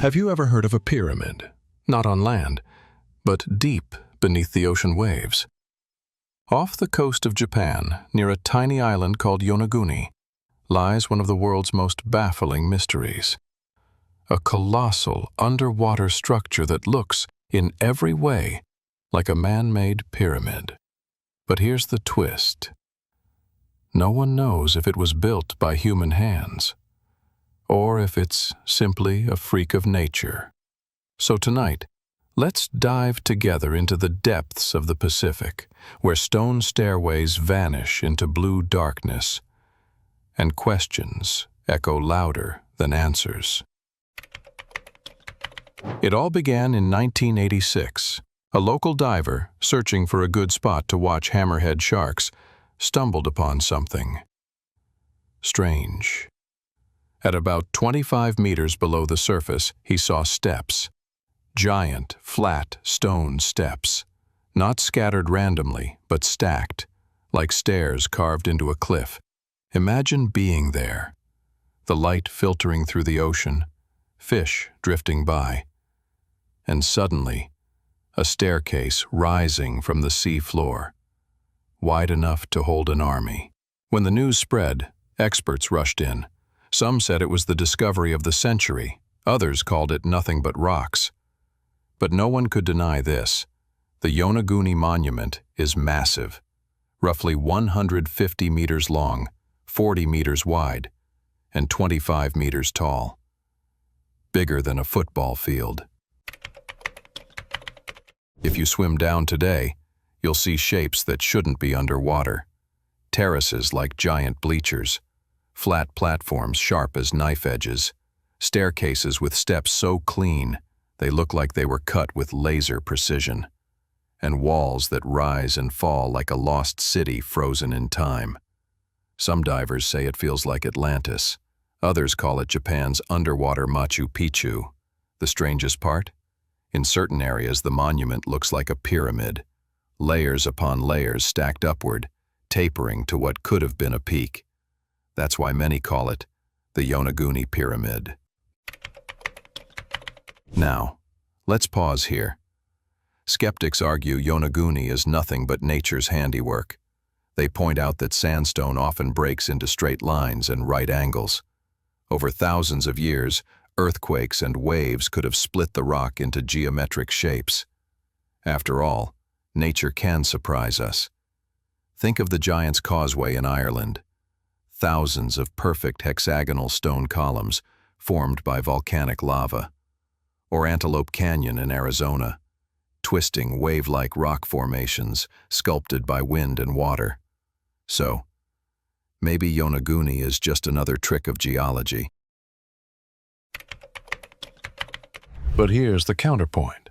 Have you ever heard of a pyramid? Not on land, but deep beneath the ocean waves. Off the coast of Japan, near a tiny island called Yonaguni, lies one of the world's most baffling mysteries. A colossal underwater structure that looks, in every way, like a man-made pyramid. But here's the twist. No one knows if it was built by human hands, or if it's simply a freak of nature. So tonight, let's dive together into the depths of the Pacific, where stone stairways vanish into blue darkness, and questions echo louder than answers. It all began in 1986. A local diver, searching for a good spot to watch hammerhead sharks, stumbled upon something strange. At about 25 meters below the surface, he saw steps. Giant, flat stone steps. Not scattered randomly, but stacked, like stairs carved into a cliff. Imagine being there. The light filtering through the ocean, fish drifting by. And suddenly, a staircase rising from the sea floor, wide enough to hold an army. When the news spread, experts rushed in. Some said it was the discovery of the century. Others called it nothing but rocks. But no one could deny this. The Yonaguni monument is massive, roughly 150 meters long, 40 meters wide, and 25 meters tall. Bigger than a football field. If you swim down today, you'll see shapes that shouldn't be underwater. Terraces like giant bleachers, flat platforms sharp as knife edges, staircases with steps so clean they look like they were cut with laser precision, and walls that rise and fall like a lost city frozen in time. Some divers say it feels like Atlantis. Others call it Japan's underwater Machu Picchu. The strangest part? In certain areas, the monument looks like a pyramid, layers upon layers stacked upward, tapering to what could have been a peak. That's why many call it the Yonaguni Pyramid. Now, let's pause here. Skeptics argue Yonaguni is nothing but nature's handiwork. They point out that sandstone often breaks into straight lines and right angles. Over thousands of years, earthquakes and waves could have split the rock into geometric shapes. After all, nature can surprise us. Think of the Giant's Causeway in Ireland. Thousands of perfect hexagonal stone columns formed by volcanic lava. Or Antelope Canyon in Arizona, twisting wave-like rock formations sculpted by wind and water. So, maybe Yonaguni is just another trick of geology. But here's the counterpoint.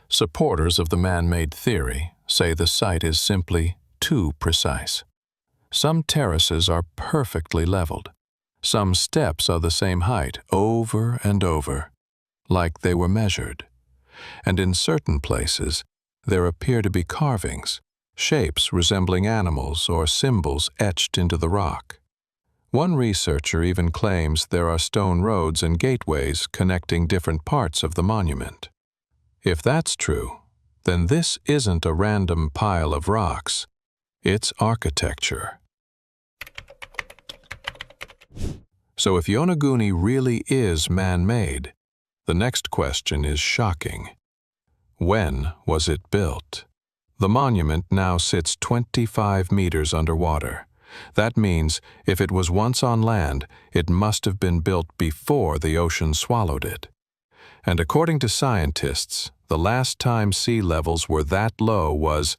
Supporters of the man-made theory say the site is simply too precise. Some terraces are perfectly leveled. Some steps are the same height over and over, like they were measured. And in certain places, there appear to be carvings, shapes resembling animals or symbols etched into the rock. One researcher even claims there are stone roads and gateways connecting different parts of the monument. If that's true, then this isn't a random pile of rocks. It's architecture. So if Yonaguni really is man-made, the next question is shocking. When was it built? The monument now sits 25 meters underwater. That means if it was once on land, it must have been built before the ocean swallowed it. And according to scientists, the last time sea levels were that low was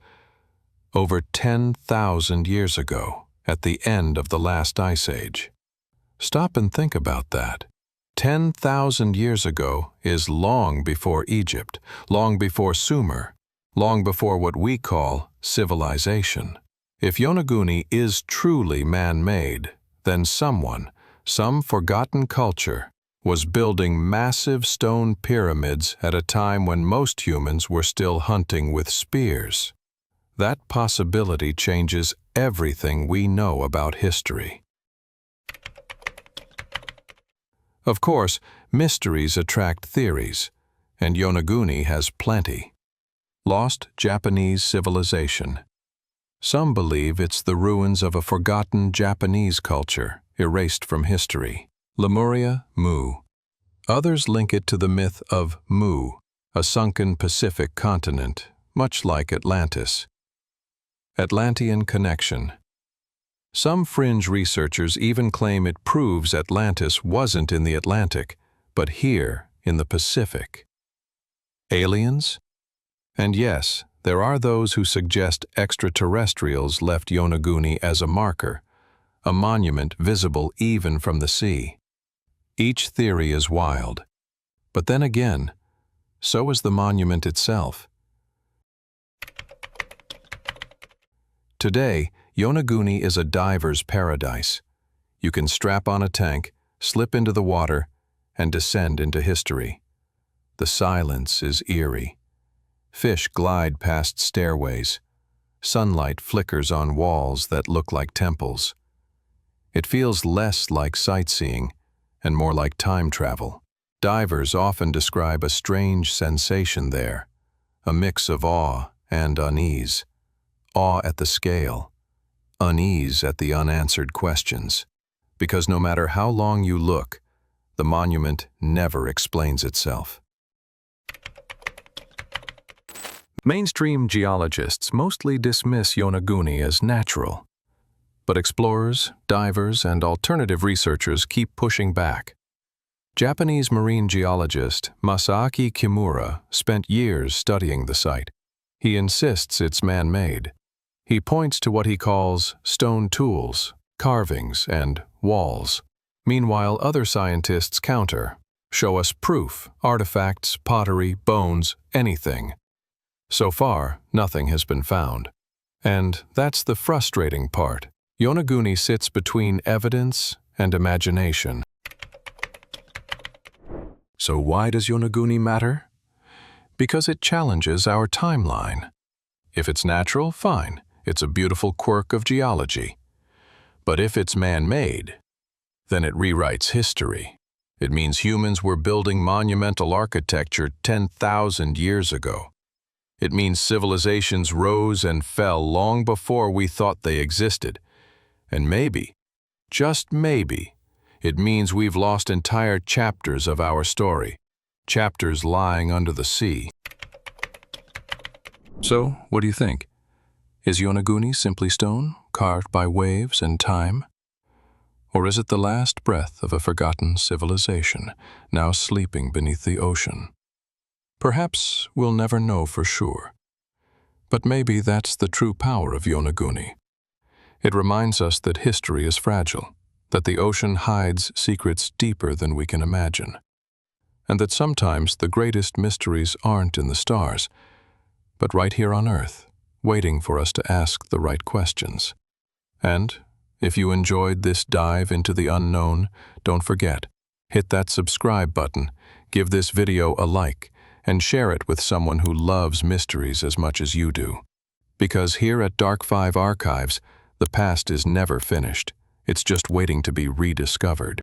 over 10,000 years ago, at the end of the last ice age. Stop and think about that. 10,000 years ago is long before Egypt, long before Sumer, long before what we call civilization. If Yonaguni is truly man-made, then someone, some forgotten culture, was building massive stone pyramids at a time when most humans were still hunting with spears. That possibility changes everything we know about history. Of course, Mysteries attract theories, and Yonaguni has plenty. Lost Japanese civilization. Some believe it's the ruins of a forgotten Japanese culture, erased from history. Lemuria, Mu. Others link it to the myth of Mu, a sunken Pacific continent, much like Atlantis. Atlantean connection. Some fringe researchers even claim it proves Atlantis wasn't in the Atlantic, but here in the Pacific. Aliens? And yes, there are those who suggest extraterrestrials left Yonaguni as a marker, a monument visible even from the sea. Each theory is wild. But then again, so is the monument itself. Today, Yonaguni is a diver's paradise. You can strap on a tank, slip into the water, and descend into history. The silence is eerie. Fish glide past stairways. Sunlight flickers on walls that look like temples. It feels less like sightseeing and more like time travel. Divers often describe a strange sensation there, a mix of awe and unease. Awe at the scale, unease at the unanswered questions. Because no matter how long you look, the monument never explains itself. Mainstream geologists mostly dismiss Yonaguni as natural. But explorers, divers, and alternative researchers keep pushing back. Japanese marine geologist Masaaki Kimura spent years studying the site. He insists it's man-made. He points to what he calls stone tools, carvings, and walls. Meanwhile, other scientists counter, show us proof, artifacts, pottery, bones, anything. So far, nothing has been found. And that's the frustrating part. Yonaguni sits between evidence and imagination. So why does Yonaguni matter? Because it challenges our timeline. If it's natural, fine. It's a beautiful quirk of geology. But if it's man-made, then it rewrites history. It means humans were building monumental architecture 10,000 years ago. It means civilizations rose and fell long before we thought they existed. And maybe, just maybe, it means we've lost entire chapters of our story, chapters lying under the sea. So, what do you think? Is Yonaguni simply stone, carved by waves and time? Or is it the last breath of a forgotten civilization, now sleeping beneath the ocean? Perhaps we'll never know for sure. But maybe that's the true power of Yonaguni. It reminds us that history is fragile, that the ocean hides secrets deeper than we can imagine, and that sometimes the greatest mysteries aren't in the stars, but right here on Earth, waiting for us to ask the right questions. And if you enjoyed this dive into the unknown, don't forget, hit that subscribe button, give this video a like, and share it with someone who loves mysteries as much as you do. Because here at Dark5 Archives, the past is never finished. It's just waiting to be rediscovered.